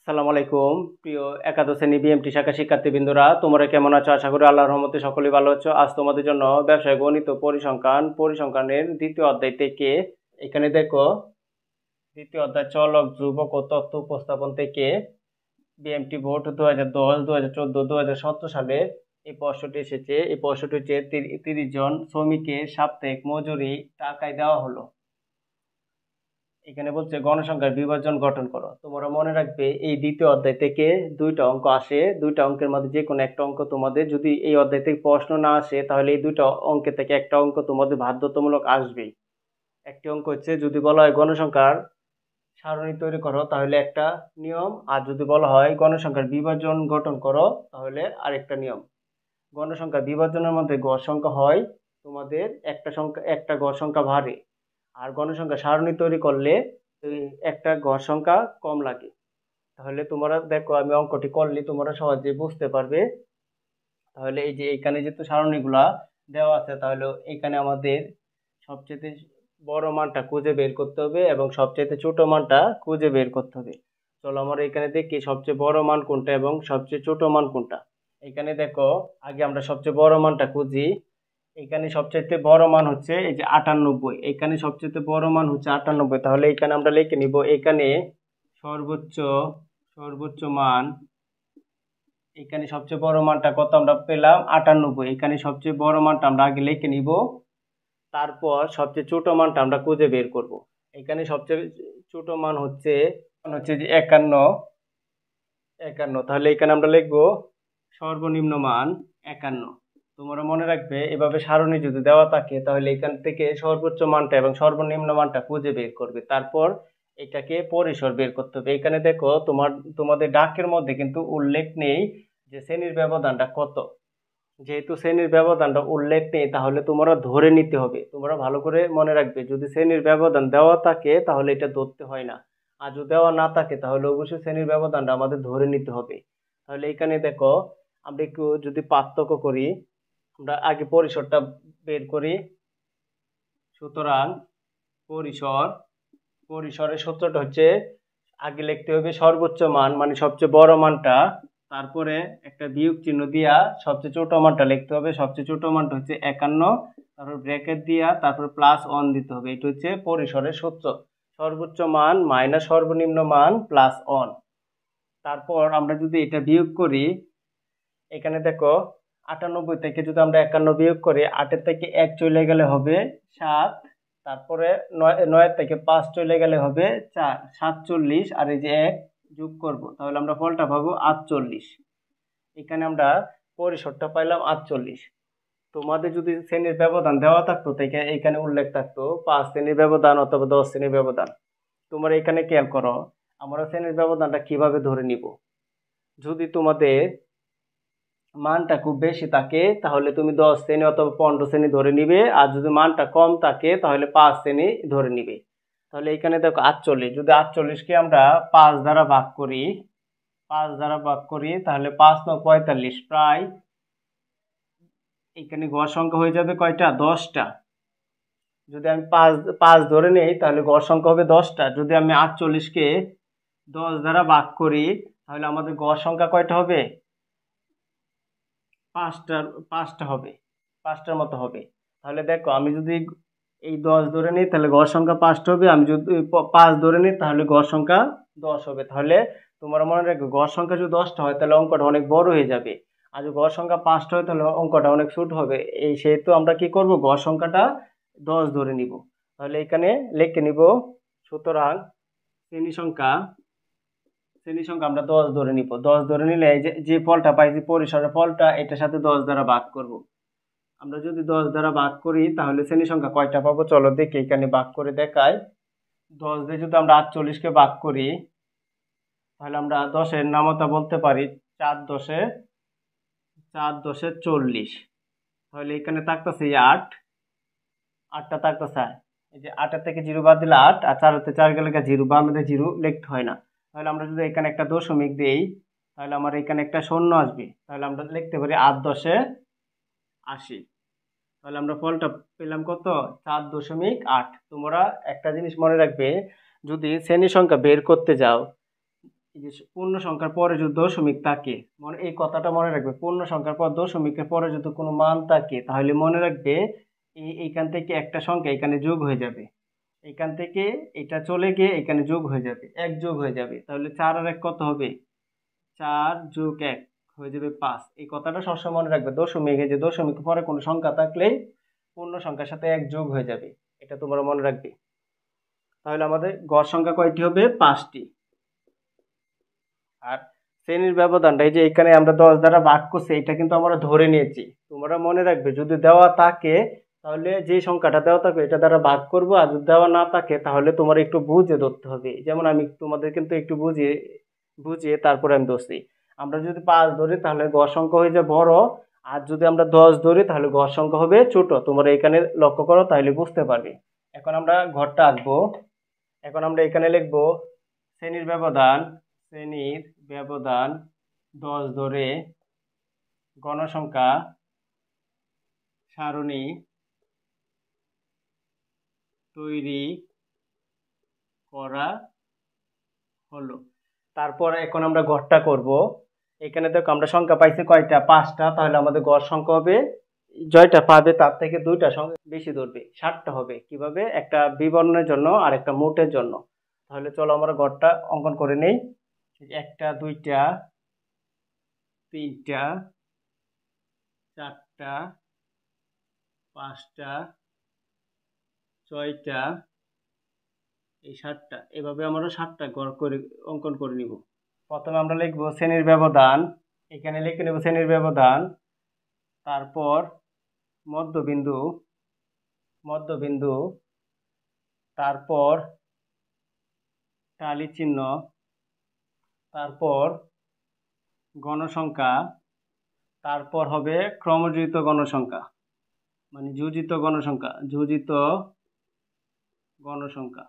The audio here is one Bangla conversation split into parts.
আসসালামু আলাইকুম। প্রিয় একাদশ শ্রেণী বিএমটি শাখা শিক্ষার্থীবৃন্দরা, তোমরা কেমন আছো? আশা করি আল্লাহর রহমতে সকলেই ভালো আছো। আজ তোমাদের জন্য ব্যবসায় গণিত ও পরিসংখ্যানের দ্বিতীয় অধ্যায় থেকে এখানে দেখো, দ্বিতীয় অধ্যায় চলক ধ্রুবক ও তথ্য উপস্থাপন থেকে বিএমটি বোর্ড 2010, 2014, 2017 সালে এই প্রশ্নটি এসেছে। এই প্রশ্নটি হচ্ছে 30 জন শ্রমিকের সাপ্তাহিক মজুরি টাকায় দেওয়া হলো। এখানে বলছে গণসংখ্যার বিভাজন গঠন করো। তোমরা মনে রাখবে এই দ্বিতীয় অধ্যায় থেকে দুইটা অঙ্ক আসে। দুইটা অঙ্কের মধ্যে যে কোনো একটা অঙ্ক তোমাদের, যদি এই অধ্যায় থেকে প্রশ্ন না আসে তাহলে এই দুইটা অঙ্কের থেকে একটা অঙ্ক তোমাদের বাধ্যতামূলক আসবেই। একটি অঙ্ক হচ্ছে যদি বলা হয় গণসংখ্যার সারণী তৈরি করো তাহলে একটা নিয়ম, আর যদি বলা হয় গণসংখ্যার বিভাজন গঠন করো তাহলে আরেকটা নিয়ম। গণসংখ্যার বিভাজনের মধ্যে গড় সংখ্যা হয় তোমাদের একটা গড় সংখ্যা বাড়ে, আর গণসংখ্যা সারণী তৈরি করলে একটা গড় সংখ্যা কম লাগে। তাহলে তোমরা দেখো, আমি অঙ্কটি করলে তোমরা সহজে বুঝতে পারবে। তাহলে এই যে এখানে যেহেতু সারণীগুলা দেওয়া আছে, তাহলে এখানে আমাদের সবচেয়ে বড় মানটা খুঁজে বের করতে হবে এবং সবচেয়ে ছোট মানটা খুঁজে বের করতে হবে। চলো আমরা এখানে দেখি সবচেয়ে বড় মান কোনটা এবং সবচেয়ে ছোট মান কোনটা। এখানে দেখো, আগে আমরা সবচেয়ে বড় মানটা খুঁজি। এখানে সবচেয়ে বড় মান হচ্ছে এই যে 98। এখানে সবচেয়ে বড় মান হচ্ছে 98। তাহলে এখানে আমরা লিখে নিব, এখানে সর্বোচ্চ সর্বোচ্চ মান, এখানে সবচেয়ে বড় মানটা কত আমরা পেলাম 98। এখানে সবচেয়ে বড় মানটা আমরা আগে লিখে নিব, তারপর সবচেয়ে ছোট মানটা আমরা খুঁজে বের করব। এখানে সবচেয়ে ছোট মান হচ্ছে যে 51। তাহলে এখানে আমরা লিখব সর্বনিম্ন মান 51। তোমরা মনে রাখবে এভাবে সারণী যদি দেওয়া থাকে তাহলে এখান থেকে সর্বোচ্চ মানটা এবং সর্বনিম্ন মানটা খুঁজে বের করবে, তারপর এটাকে পরিসর বের করতে হবে। এখানে দেখো, তোমাদের ডাকের মধ্যে কিন্তু উল্লেখ নেই যে শ্রেণীর ব্যবধানটা কত। যেহেতু শ্রেণীর ব্যবধানটা উল্লেখ নেই তাহলে তোমরা ধরে নিতে হবে। তোমরা ভালো করে মনে রাখবে, যদি শ্রেণীর ব্যবধান দেওয়া থাকে তাহলে এটা ধরতে হয় না, আর যদি দেওয়া না থাকে তাহলে অবশ্যই শ্রেণীর ব্যবধানটা আমাদের ধরে নিতে হবে। তাহলে এখানে দেখো, আমরা একটু যদি পার্থক্য করি, আমরা আগে পরিসরটা বের করি। সুতরাং পরিসর পরিসরের সূত্রটা হচ্ছে, আগে লিখতে হবে সর্বোচ্চ মান মানে সবচেয়ে বড় মানটা, তারপরে একটা বিয়োগ চিহ্ন দিয়া সবচেয়ে ছোট মানটা লিখতে হবে। সবচেয়ে ছোট মানটা হচ্ছে 51, তারপর ব্র্যাকেট দিয়া তারপর +1 দিতে হবে। এটা হচ্ছে পরিসরের সূত্র, সর্বোচ্চ মান মাইনাস সর্বনিম্ন মান +1। তারপর আমরা যদি এটা বিয়োগ করি, এখানে দেখো 98 থেকে যদি আমরা 51 বিয়োগ করি, 8 থেকে 1 চলে গেলে হবে 7, তারপরে 9 থেকে 5 চলে গেলে হবে 4, 47, আর এই যে 1 যোগ করব তাহলে আমরা ফলটা পাবো 48। এখানে আমরা পরিসরটা পাইলাম 48। তোমাদের যদি শ্রেণীর ব্যবধান দেওয়া থাকতো তাই এখানে উল্লেখ থাকতো 5 শ্রেণীর ব্যবধান অথবা 10 শ্রেণীর ব্যবধান। তোমরা এখানে খেয়াল করো, আমরা শ্রেণীর ব্যবধানটা কিভাবে ধরে নিব। যদি তোমাদের মানটা খুব বেশি থাকে তাহলে তুমি 10 শ্রেণী অথবা 15 শ্রেণী ধরে নিবে, আর যদি মানটা কম থাকে তাহলে 5 শ্রেণী ধরে নিবে। তাহলে এখানে দেখো 48, যদি 48কে আমরা 5 দ্বারা ভাগ করি, তাহলে 5 9 45, প্রায় এখানে গড় সংখ্যা হয়ে যাবে কয়টা? 10টা। যদি আমি পাঁচ ধরে নেই তাহলে গড় সংখ্যা হবে 10টা। যদি আমি 48কে 10 দ্বারা ভাগ করি তাহলে আমাদের গড় সংখ্যা কয়টা হবে? 5টা হবে, 5টার মতো হবে। তাহলে দেখো, আমি যদি এই 10 ধরে নিই তাহলে গড় সংখ্যা 5টা হবে, আমি যদি 5 ধরে নিই তাহলে গড় সংখ্যা 10 হবে। তাহলে তোমরা মনে রাখবে, গড় সংখ্যা যদি 10টা হয় তাহলে অঙ্কটা অনেক বড় হয়ে যাবে, আর যদি গড় সংখ্যা 5টা হয় তাহলে অঙ্কটা অনেক ছোট হবে। এই সেহেতু আমরা কি করব, গড় সংখ্যাটা 10 ধরে নিব। তাহলে এখানে লিখে নিব, সুতরাং শ্রেণী সংখ্যা আমরা 10 ধরে নিব। 10 ধরে নিলে এই যে ফলটা পাইছি পরিসরের ফলটা, এটার সাথে 10 দ্বারা ভাগ করব। আমরা যদি 10 দ্বারা ভাগ করি তাহলে শ্রেণী সংখ্যা কয়টা পাবো চলো দেখি, এখানে ভাগ করে দেখাই। 10 দিয়ে যদি আমরা 48কে ভাগ করি তাহলে আমরা 10-এর নামতা বলতে পারি 4 10-এ 40। তাহলে এখানে থাকতেছে 8টা থাকতেছে। এই যে 8 থেকে 0 বাদ দিলে 8, আর 4 হতে 4 গেলে 0, বা আমাদের 0 লিখতে হয় না। তাহলে আমরা যদি এখানে একটা দশমিক দেই তাহলে আমার এখানে একটা শূন্য আসবে, তাহলে আমরা লিখতে পারি 8 10-এ 80। তাহলে আমরা ফলটা পেলাম কত? 4.8। তোমরা একটা জিনিস মনে রাখবে, যদি শ্রেণী সংখ্যা বের করতে যাও এই যে পূর্ণ সংখ্যার পরে যদি দশমিক থাকে, এই কথাটা মনে রাখবে, পূর্ণ সংখ্যার পর দশমিকের পরে যদি কোনো মান থাকে তাহলে মনে রাখবে এইখান থেকে একটা সংখ্যা এখানে যোগ হয়ে যাবে, এখান থেকে এটা চলে গিয়ে এখানে যোগ হয়ে যাবে, এক যোগ হয়ে যাবে। তাহলে 4 আর 1 কত হবে? 4 যোগ 1 হয়ে যাবে 5। এই কথাটা সবসময় মনে রাখবে, দশমিকে যে দশমিকের পরে কোনো সংখ্যা থাকলেই পূর্ণ সংখ্যার সাথে 1 যোগ হয়ে যাবে, এটা তোমরা মনে রাখবে। তাহলে আমাদের গড় সংখ্যা কয়টি হবে? 5টি। আর শ্রেণীর ব্যবধানটা এই যে এখানে আমরা 10 দ্বারা ভাগ করছি, এটা কিন্তু আমরা ধরে নিয়েছি। তোমরা মনে রাখবে যদি দেওয়া থাকে তাহলে যে সংখ্যাটা দেওয়া থাকবে এটা দ্বারা ভাগ করব, আর যদি দেওয়া না থাকে তাহলে তোমার একটু বুঝে ধরতে হবে। যেমন আমি তোমাদের কিন্তু একটু বুঝিয়ে তারপরে আমি ধরছি। আমরা যদি 5 ধরি তাহলে গড় সংখ্যা হয়ে যায় বড়, আর যদি আমরা 10 ধরি তাহলে গড় সংখ্যা হবে ছোট। তোমরা এখানে লক্ষ্য করো তাহলে বুঝতে পারবে। এখন আমরা ঘরটা আঁকবো। এখন আমরা এখানে লিখবো শ্রেণীর ব্যবধান 10 ধরে গণসংখ্যা সারণী তৈরি করা হলো। তারপর এখন আমরা গড়টা করব। এখানে দেখো আমরা সংখ্যা পাইছি কয়টা? 5টা। তাহলে আমাদের গড় সংখ্যা হবে, জয়টা পাবে তার থেকে 2টা সংখ্যা বেশি ধরবে, 7টা হবে। কিভাবে? একটা বিবর্ণের জন্য আর একটা মোটের জন্য। তাহলে চলো আমরা গড়টা অঙ্কন করে নেই। 1টা 2টা 3টা 4টা 5টা 6টা এই 7টা, এভাবে আমরা 7টা গড় করে অঙ্কন করে নিব। প্রথমে আমরা লিখব শ্রেণীর ব্যবধান, এখানে লিখে নেব শ্রেণীর ব্যবধান, তারপর মধ্যবিন্দু, তারপর টালি চিহ্ন, তারপর গণসংখ্যা, তারপর হবে ক্রমযোজিত গণসংখ্যা, মানে যোজিত গণসংখ্যা।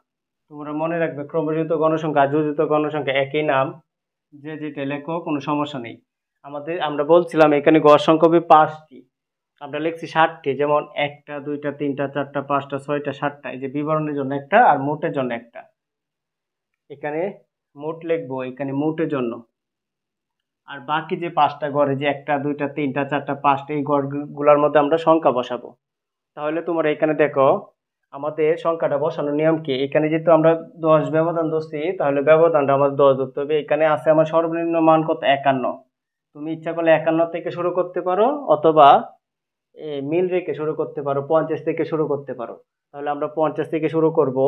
তোমরা মনে রাখবে ক্রমযোজিত গণসংখ্যা যোজিত গণসংখ্যা একই নাম, যে যেটা লেখো কোনো সমস্যা নেই। আমরা বলছিলাম এখানে গড় সংখ্যা হবে 5টি, আমরা লিখছি 7টি। যেমন 1টা 2টা 3টা 4টা 5টা 6টা 7টা, এই যে বিবরণের জন্য একটা আর মোটের জন্য একটা। এখানে মোট লিখবো, এখানে মোটের জন্য। আর বাকি যে 5টা গড়ে, যে 1টা 2টা 3টা 4টা 5টা, এই গড়গুলোর মধ্যে আমরা সংখ্যা বসাবো। তাহলে তোমরা এখানে দেখো আমাদের সংখ্যাটা বসানোর নিয়ম কি। এখানে যেহেতু আমরা 10 ব্যবধান ধরছি, তাহলে ব্যবধানটা আমাদের 10 ধরতে হবে। এখানে আছে আমার সর্বনিম্ন মান কত? 51। তুমি ইচ্ছা করলে 51 থেকে শুরু করতে পারো, অথবা মিল রেখে শুরু করতে পারো, 50 থেকে শুরু করতে পারো। তাহলে আমরা 50 থেকে শুরু করব।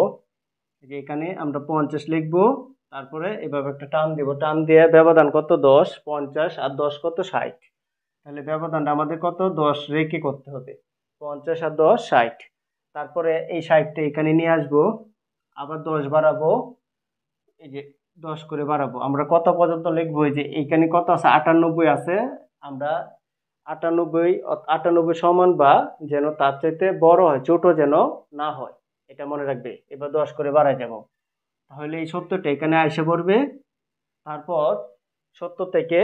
যে এখানে আমরা 50 লিখবো, তারপরে এভাবে একটা টান দিব, টান দিয়ে ব্যবধান কত? 10। 50 আর 10 কত? 60। তাহলে ব্যবধানটা আমাদের কত? 10 রেখে করতে হবে। 50 আর 10 60। তারপরে এই 60টা এখানে নিয়ে আসবো, আবার 10 বাড়াবো, এই যে 10 করে বাড়াবো। আমরা কত পর্যন্ত লিখবো? এই যে এইখানে কত আছে? 98 আছে। আমরা 98 সমান বা যেন তার চাইতে বড় হয়, ছোট যেন না হয়, এটা মনে রাখবে। এবার 10 করে বাড়ায় যাব। তাহলে এই 70টা এখানে এসে পড়বে। তারপর 70 থেকে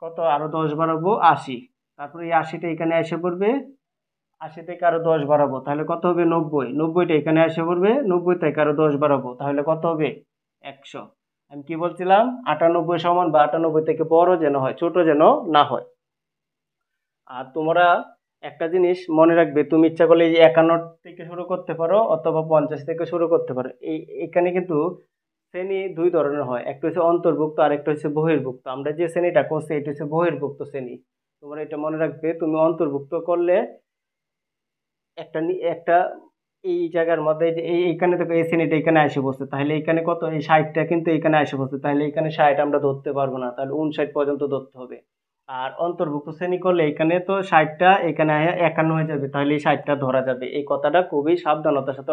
কত? আরো 10 বাড়াবো, 80। তারপরে এই 80টা এখানে এসে পড়বে। 80 থেকে আরো 10 বাড়াবো, তাহলে কত হবে? 90। 90টা এখানে এসে পড়বে। 90 থেকে আরো 10 বাড়াবো, তাহলে কত হবে? 100। আমি কি বলছিলাম? 98 সমান বা 98 থেকে বড় যেন হয়, ছোট যেন না হয়। আর তোমরা একটা জিনিস মনে রাখবে, তুমি ইচ্ছা করলে এই 51 থেকে শুরু করতে পারো, অথবা 50 থেকে শুরু করতে পারো। এখানে কিন্তু শ্রেণী 2 ধরনের হয়, একটা হচ্ছে অন্তর্ভুক্ত আর একটা হচ্ছে বহির্ভুক্ত। আমরা যে শ্রেণীটা করছি এটা হচ্ছে বহির্ভুক্ত শ্রেণী। তোমরা এটা মনে রাখবে, তুমি অন্তর্ভুক্ত করলে একটা এই জায়গার মধ্যে, যে এইখানে দেখো এই শ্রেণীটা এখানে এসে বসছে, তাহলে এখানে কত? এই 60টা কিন্তু এখানে এসে বসছে, তাহলে এখানে 60 আমরা ধরতে পারবো না, তাহলে 59 পর্যন্ত ধরতে হবে। আর অন্তর্ভুক্ত শ্রেণী করলে এখানে তো 60টা এখানে 51 হয়ে যাবে, তাহলে এই 60টা ধরা যাবে। এই কথাটা খুবই সাবধানতার সাথে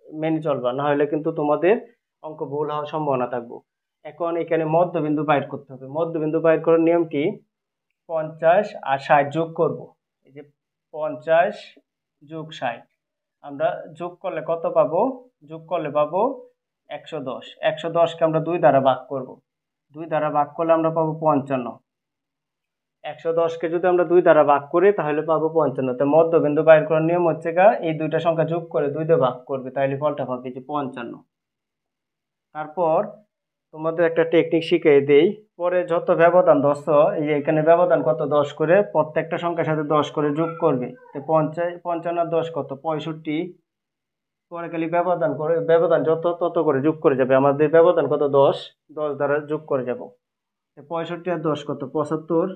মেনে চলবা, না হলে কিন্তু তোমাদের অঙ্ক ভুল হওয়ার সম্ভাবনা থাকবে। এখন এখানে মধ্যবিন্দু বাইর করতে হবে। মধ্যবিন্দু বাইর করার নিয়ম কি? 50 আর 60 যোগ করব। এই যে 50 যোগ 60, আমরা যোগ করলে কত পাবো? যোগ করলে পাবো 110। 110কে আমরা 2 দ্বারা ভাগ করব। 2 দ্বারা ভাগ করলে আমরা পাবো 55। 110কে যদি আমরা 2 দ্বারা ভাগ করি তাহলে পাবো 55। তো মধ্যবিন্দু বাইর করার নিয়ম হচ্ছে এই দুইটা সংখ্যা যোগ করে 2 দিয়ে ভাগ করবে, তাহলে ফলটা পাবে যে 55। তারপর তোমাদের একটা টেকনিক শিখিয়ে দেই, পরে যত ব্যবধান ধরছো এই যে এখানে ব্যবধান কত 10 করে, প্রত্যেকটা সংখ্যার সাথে 10 করে যোগ করবে। তো 50 55 আর 10 কত 65, পরে খালি ব্যবধান করে ব্যবধান যত তত করে যোগ করে যাবে। আমাদের ব্যবধান কত 10, 10 দ্বারা যোগ করে যাব। 65 আর 10 কত 75,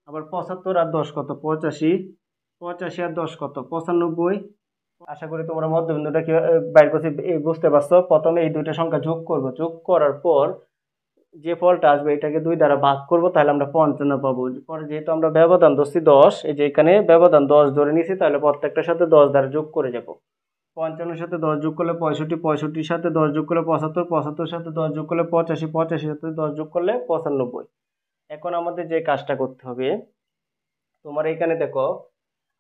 আবার 75 আর 10 কত 85, 85 আর 10 কত 95। আশা করি তোমরা মধ্যবিন্দুটা কি বাইর করছি বুঝতে পারছো। প্রথমে এই দুইটা সংখ্যা যোগ করব, যোগ করার পর যে ফলটা আসবে এটাকে 2 দ্বারা ভাগ করব, তাহলে আমরা 55 পাবো। পরে যেহেতু আমরা ব্যবধান ধরছি 10, এই যে এখানে ব্যবধান 10 ধরে নিছি, তাহলে প্রত্যেকটার সাথে 10 দ্বারা যোগ করে যাব। 55 সাথে 10 যোগ করলে 65, 65 সাথে 10 যোগ করলে 75, 75 সাথে 10 যোগ করলে 85, 85 সাথে 10 যোগ করলে 95। এখন আমাদের যে কাজটা করতে হবে, তোমার এখানে দেখো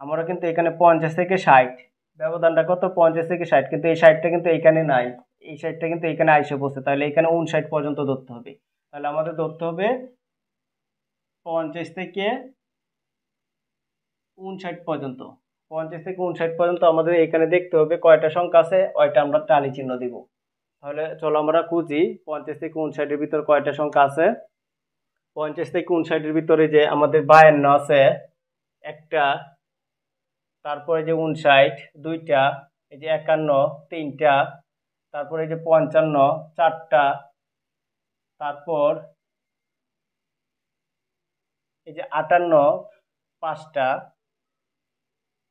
আমরা কিন্তু এখানে 50 থেকে 60, ব্যবধানটা কত 50 থেকে 60, কিন্তু এই 60টা কিন্তু এখানে নাই, এই 60টা কিন্তু এখানে আইসে বসে, তাহলে এখানে 59 পর্যন্ত ধরতে হবে। তাহলে আমাদের ধরতে হবে 50 থেকে 59 পর্যন্ত। 50 থেকে 59 পর্যন্ত আমাদের এখানে দেখতে হবে কয়টা সংখ্যা আছে, ওইটা আমরা টালি চিহ্ন দিব। তাহলে চলো আমরা খুঁজি 50 থেকে 59 এর ভিতর কয়টা সংখ্যা আছে। 50 থেকে 59 এর ভিতরে যে আমাদের 52 আছে একটা, তারপরে যে 59 দুইটা, এই যে 51 তিনটা, তারপরে এই যে 55 চারটা, তারপর এই যে 58 পাঁচটা,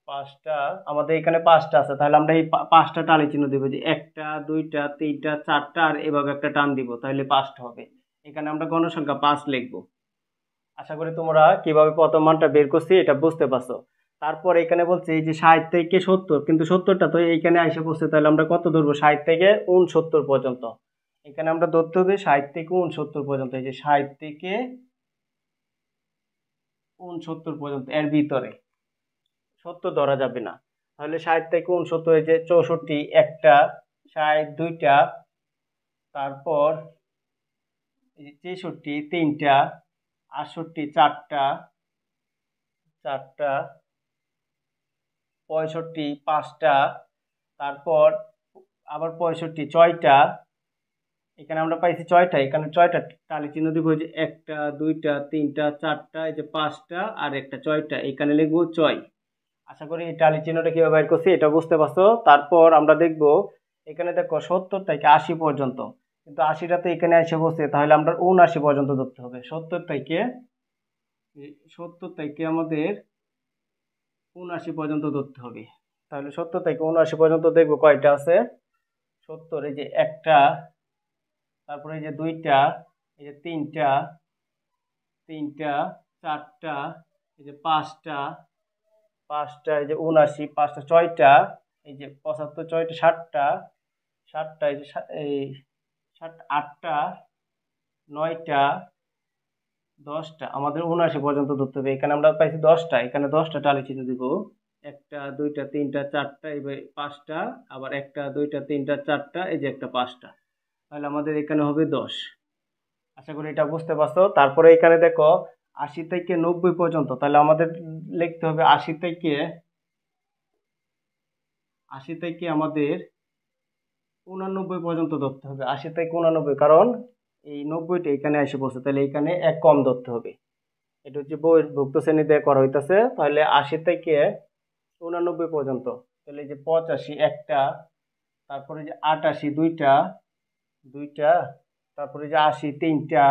পাঁচটা আমাদের এখানে পাঁচটা আছে, তাহলে আমরা এই পাঁচটা টালি চিহ্ন দিব, যে একটা দুইটা তিনটা চারটা আর এভাবে একটা টান দিব, তাহলে পাঁচটা হবে। এখানে আমরা গণসংখ্যা 5 লিখবো। আশা করি তোমরা কিভাবে প্রথম মানটা বের করছি এটা বুঝতে পারছো। তারপর এখানে বলছে এই যে 60 থেকে 70, কিন্তু 70টা তো এইখানে এসে পড়ছে, তাহলে আমরা কত ধরবো 60 থেকে 69 পর্যন্ত। এখানে আমরা ধরতে হবে 60 থেকে 69 পর্যন্ত, এই যে 60 থেকে 69 পর্যন্ত, এর ভিতরে 70 ধরা যাবে না। তাহলে 60 থেকে 69, এই যে 64 একটা, 60 দুইটা, তারপর এই যে 63 তিনটা, 68 চারটা, চারটা, 65 পাঁচটা, তারপর আবার 65 ছয়টা, এখানে আমরা পাইছি ছয়টা, এখানে ছয়টা টালি চিহ্ন দিব, যে একটা দুইটা তিনটা চারটা, এই যে পাঁচটা আর একটা ছয়টা, এখানে লিখবো ছয়। আশা করি এই টালি চিহ্নটা কিভাবে বের করছি এটা বুঝতে পারছো। তারপর আমরা দেখব এখানে দেখো 70 থেকে 80 পর্যন্ত, কিন্তু 80টা তো এখানে এসে বসে, তাহলে আমরা 79 পর্যন্ত ধরতে হবে। 70 থেকে আমাদের 79 পর্যন্ত ধরতে হবে। তাহলে 70 থেকে 79 পর্যন্ত দেখবো কয়টা আছে। 70, এই যে একটা, তারপরে এই যে দুইটা, এই যে তিনটা, তিনটা, চারটা, এই যে পাঁচটা, পাঁচটা, এই যে 79 পাঁচটা, ছয়টা, এই যে 75 ছয়টা, ষাটটা, ষাটটা, এই যে এই ষাট আটটা, নয়টা, 10টা, আমাদের 79 পর্যন্ত ধরতে হবে। এখানে আমরা পাইছি 10টা, এখানে 10টা টালি চিহ্ন দিব, একটা দুইটা তিনটা চারটা, এবার পাঁচটা, আবার একটা দুইটা তিনটা চারটা, এই যে একটা পাঁচটা, তাহলে আমাদের এখানে হবে 10। আশা করি এটা বুঝতে পারছো। তারপরে এখানে দেখো 80 থেকে 90 পর্যন্ত, তাহলে আমাদের লিখতে হবে 80 থেকে আমাদের 89 পর্যন্ত ধরতে হবে। 80 থেকে 89, কারণ এই 90টা এখানে এসে পড়ছে, তাহলে এখানে এক কম ধরতে হবে। এটা হচ্ছে বহির্ভুক্ত শ্রেণীতে করা হইতেছে। তাহলে 80 থেকে 89 পর্যন্ত, তাহলে এই যে 85 একটা, তারপরে যে 88 দুইটা, দুইটা, তারপরে যে 80 তিনটা,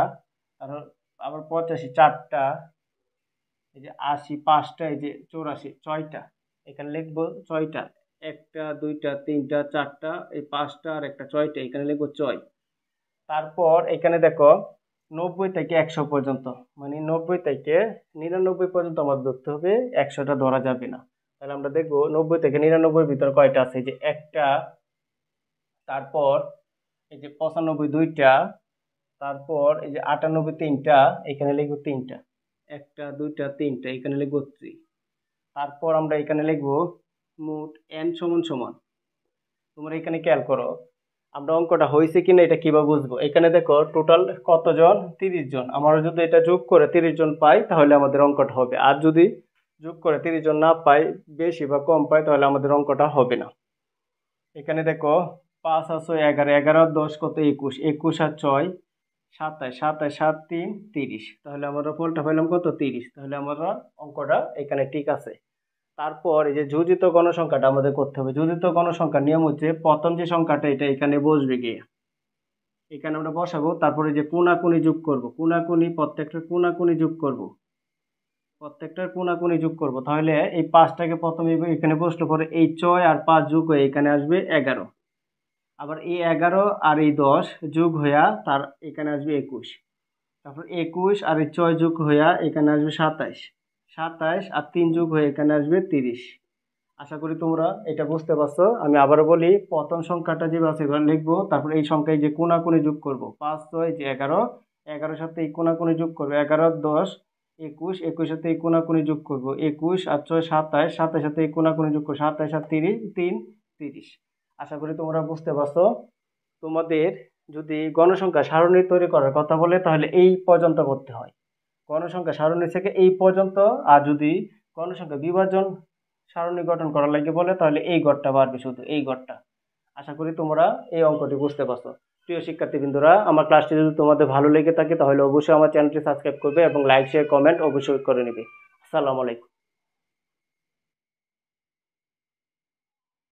তারপর আবার 85 চারটা, এই যে 80 পাঁচটা, এই যে 84 ছয়টা, এখানে লিখবো ছয়টা, একটা দুইটা তিনটা চারটা, এই পাঁচটা আর একটা ছয়টা, এখানে লিখবো ছয়। তারপর এখানে দেখো 90 থেকে 100 পর্যন্ত, মানে 90 থেকে 99 পর্যন্ত আমাদের ধরতে হবে, 100টা ধরা যাবে না। তাহলে আমরা দেখবো 90 থেকে 99 ভিতর কয়টা আছে, এই যে একটা, তারপর এই যে 95 দুইটা, তারপর এই যে 98 তিনটা, এখানে লিখবো তিনটা, একটা দুইটা তিনটা, এখানে লিখবো 3। তারপর আমরা এখানে লিখবো মোট n সমান সমান। তোমরা এখানে খেয়াল করো আমরা অঙ্কটা হয়েছে কিনা এটা কিভাবে বুঝবো। এখানে দেখো টোটাল কতজন, 30 জন। আমরা যদি এটা যোগ করে 30 জন পাই তাহলে আমাদের অঙ্কটা হবে, আর যদি যোগ করে 30 জন না পাই, বেশি বা কম পাই, তাহলে আমাদের অঙ্কটা হবে না। এখানে দেখো 5 আর 6 11, 11 আর 10 কত 21, 21 আর 6 27, 27, 7, 3, 30। তাহলে আমরা ফলটা পাইলাম কত? 30। তাহলে আমরা অঙ্কটা এখানে ঠিক আছে। তারপর এই যে যোজিত গণসংখ্যাটা আমাদের করতে হবে। যোজিত গণসংখ্যার নিয়ম হচ্ছে প্রথম যে সংখ্যাটা এটা এখানে বসবে গিয়ে, এখানে আমরা বসাবো। তারপরে যে কোনাকুনি যোগ করব, কোনাকুনি প্রত্যেকটার কোনাকুনি যোগ করব, প্রত্যেকটার কোনাকুনি যোগ করব। তাহলে এই 5টাকে প্রথমে এখানে বসলো, পরে এই 6 আর 5 যোগ হয়ে এখানে আসবে 11। আবার এই 11 আর এই 10 যোগ হইয়া তার এখানে আসবে 21। তারপর 21 আর এই 6 যোগ হইয়া এখানে আসবে 27। 27 আর 3 যোগ হয়ে এখানে আসবে 30। আশা করি তোমরা এটা বুঝতে পারছো। আমি আবারও বলি, প্রথম সংখ্যাটা যেভাবে আছে এবার লিখবো, তারপর এই সংখ্যায় যে কোনাকুনি যোগ করব, 5, 6, যে 11, 11 সাথে এই কোনাকুনি যোগ করবো, 11, 10, 21, 21 সাথে এই কোনাকুনি যোগ করব, 21 আর 6, 27, 27 সাথে এই কোনাকুনি যোগ করবো, 27 আর 30, 3, 30। আশা করি তোমরা বুঝতে পারছো। তোমাদের যদি গণসংখ্যা সারণী তৈরি করার কথা বলে তাহলে এই পর্যন্ত করতে হয়, গণসংখ্যা সারণী থেকে এই পর্যন্ত। আর যদি গণসংখ্যা বিভাজন সারণী গঠন করা লাগে বলে তাহলে এই ঘরটা বাড়বে, শুধু এই ঘরটা। আশা করি তোমরা এই অঙ্কটি বুঝতে পারছো। প্রিয় শিক্ষার্থীবৃন্দরা, আমার ক্লাসটি যদি তোমাদের ভালো লেগে থাকে তাহলে অবশ্যই আমার চ্যানেলটি সাবস্ক্রাইব করবে এবং লাইক শেয়ার কমেন্ট অবশ্যই করে নেবে। আসসালামু আলাইকুম।